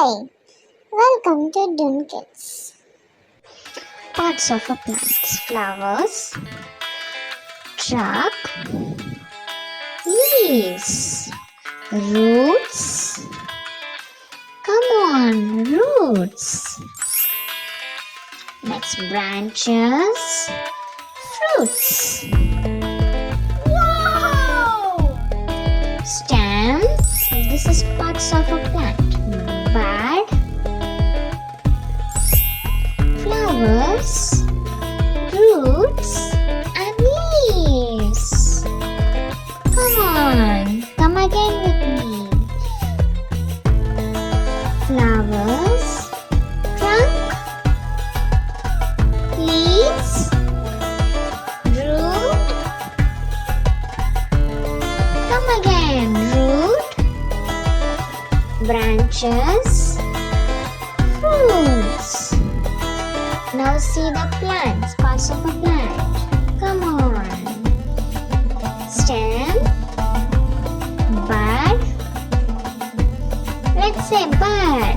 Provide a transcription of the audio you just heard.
Hi, welcome to Dun Kids. Parts of a plant: flowers, trunk, leaves, roots. Come on, roots. Next, branches, fruits. Wow! Stem. This is parts of a plant. Bud, flowers, roots, and leaves. Come on, come again with me. Flowers, trunk, leaves, root. Come again, root, branches, fruits. Now see the plants, parts of a plant. Come on. Stem, bud. Let's say bud.